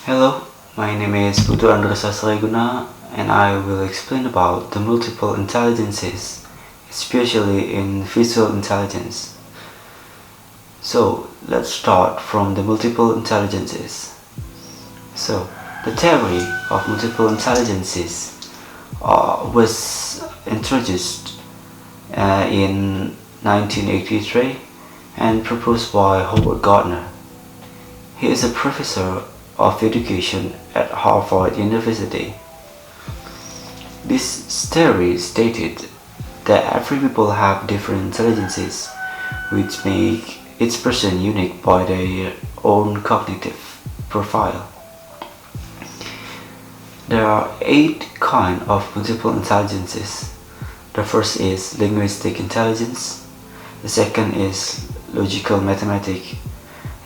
Hello, my name is Putu Andres Sasreguna and I will explain about the multiple intelligences, especially in visual intelligence. So let's start from the multiple intelligences. So the theory of multiple intelligences was introduced in 1983 and proposed by Howard Gardner. He is a professor of education at Harvard University. This theory stated that every people have different intelligences which make each person unique by their own cognitive profile. There are 8 kinds of multiple intelligences. The first is linguistic intelligence, the second is logical mathematic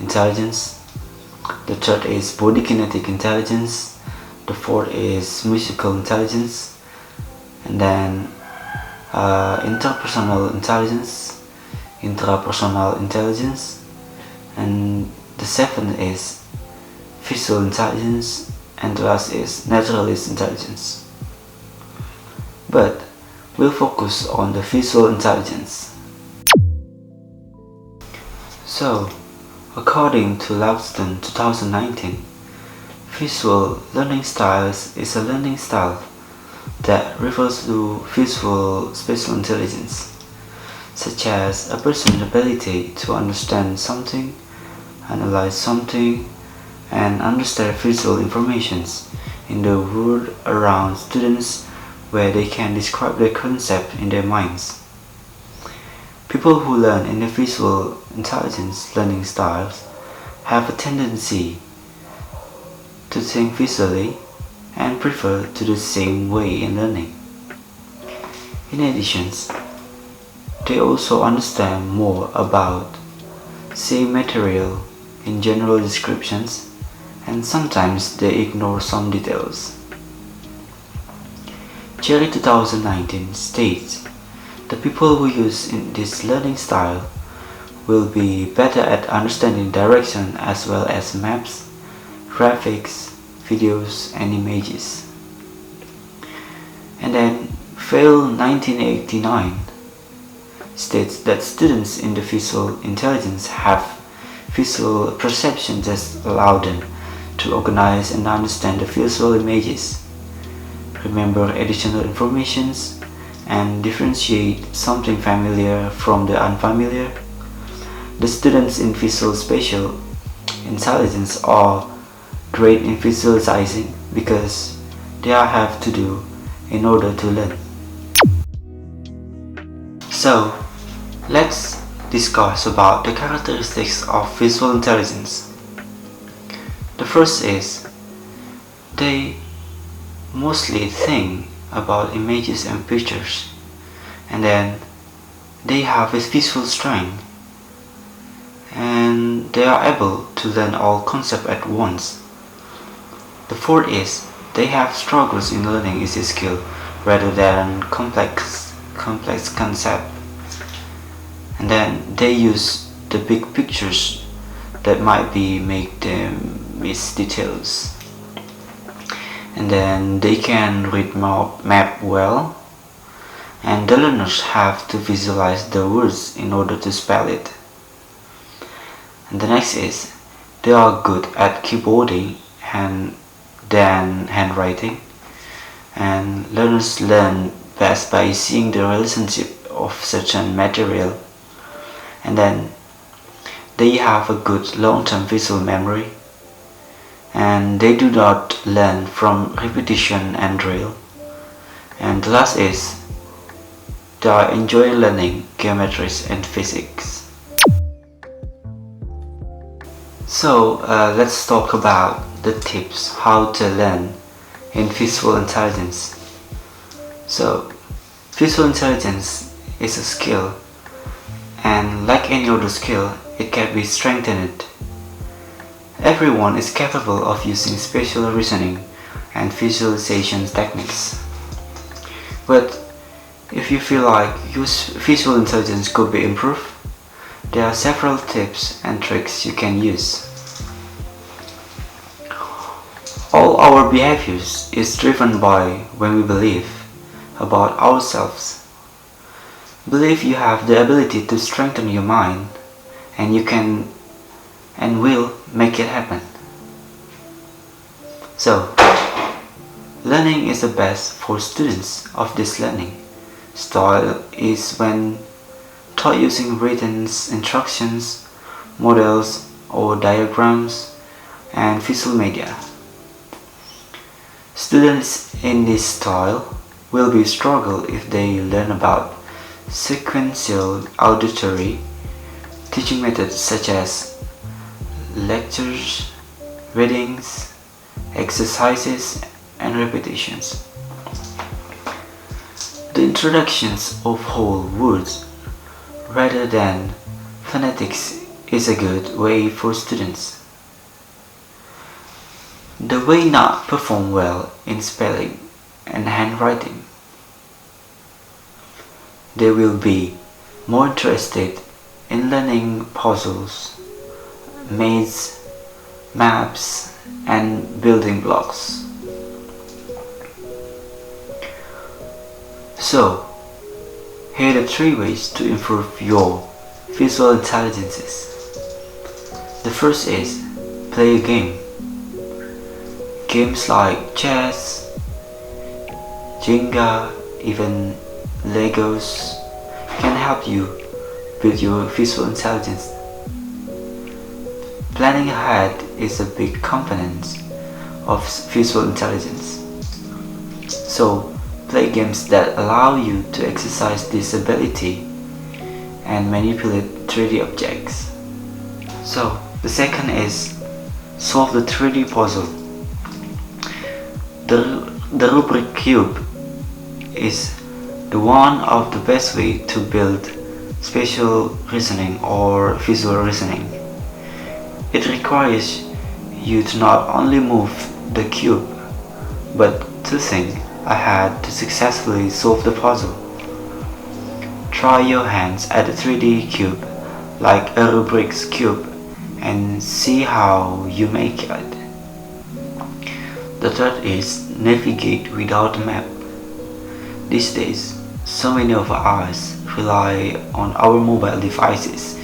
intelligence, the third is body kinetic intelligence, the fourth is musical intelligence, and then interpersonal intelligence, intrapersonal intelligence, and the seventh is visual intelligence, and the last is naturalist intelligence. But we'll focus on the visual intelligence. So, according to Loudstone 2019, visual learning styles is a learning style that refers to visual spatial intelligence, such as a person's ability to understand something, analyze something, and understand visual information in the world around students where they can describe their concept in their minds. People who learn in the visual intelligence learning styles have a tendency to think visually and prefer to the same way in learning. In addition, they also understand more about same material in general descriptions, and sometimes they ignore some details. Cherry 2019 states the people who use this learning style will be better at understanding direction as well as maps, graphics, videos, and images. And then Fail 1989 states that students in the visual intelligence have visual perception that allow them to organize and understand the visual images, remember additional informations, and differentiate something familiar from the unfamiliar. The students in visual spatial intelligence are great in visualizing because they have to do in order to learn. So, let's discuss about the characteristics of visual intelligence. The first is they mostly think about images and pictures, and then they have a visual strength, and they are able to learn all concepts at once. The fourth is they have struggles in learning easy skill rather than complex concept, and then they use the big pictures that might be make them miss details. And then they can read map well, and the learners have to visualize the words in order to spell it. And the next is they are good at keyboarding and then handwriting, and learners learn best by seeing the relationship of certain material, and then they have a good long-term visual memory, and they do not learn from repetition and drill. And the last is they enjoy learning geometries and physics. So let's talk about the tips how to learn in visual intelligence. So visual intelligence is a skill, and like any other skill, it can be strengthened. Everyone is capable of using spatial reasoning and visualization techniques. But if you feel like your visual intelligence could be improved, there are several tips and tricks you can use. All our behaviors is driven by when we believe about ourselves. Believe you have the ability to strengthen your mind and you can and will make it happen. So, learning is the best for students of this learning style is when taught using written instructions, models or diagrams and visual media. Students in this style will be struggle if they learn about sequential auditory teaching methods such as lectures, readings, exercises, and repetitions. The introductions of whole words rather than phonetics is a good way for students. They will not perform well in spelling and handwriting. They will be more interested in learning puzzles, mazes, maps, and building blocks. So, here are the 3 ways to improve your visual intelligences. The first is play a game. Games like chess, Jenga, even Legos can help you build your visual intelligence. Planning ahead is a big component of visual intelligence. So, play games that allow you to exercise this ability and manipulate 3D objects. So, the second is solve the 3D puzzle. The rubric cube is the one of the best way to build spatial reasoning or visual reasoning. It requires you to not only move the cube, but to think ahead to successfully solve the puzzle. Try your hands at a 3D cube like a Rubik's cube and see how you make it. The third is navigate without a map. These days, so many of us rely on our mobile devices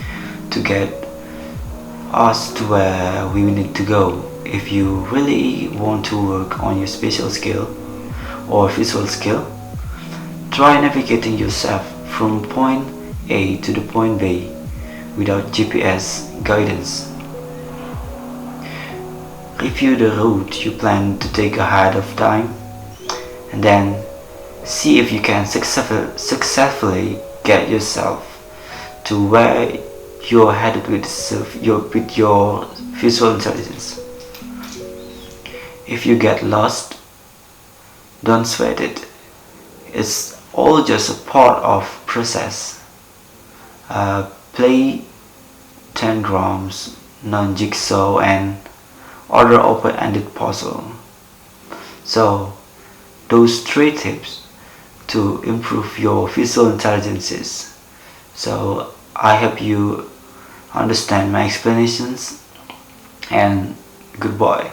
to get us to where we need to go. If you really want to work on your spatial skill or visual skill, try navigating yourself from point A to the point B without GPS guidance. Review the route you plan to take ahead of time and then see if you can successfully get yourself to where you're headed with your visual intelligence. If you get lost, don't sweat it. It's all just a part of process. Play tangrams, non-jigsaw and other open-ended puzzle. So those 3 tips to improve your visual intelligences. So I hope you understand my explanations and goodbye.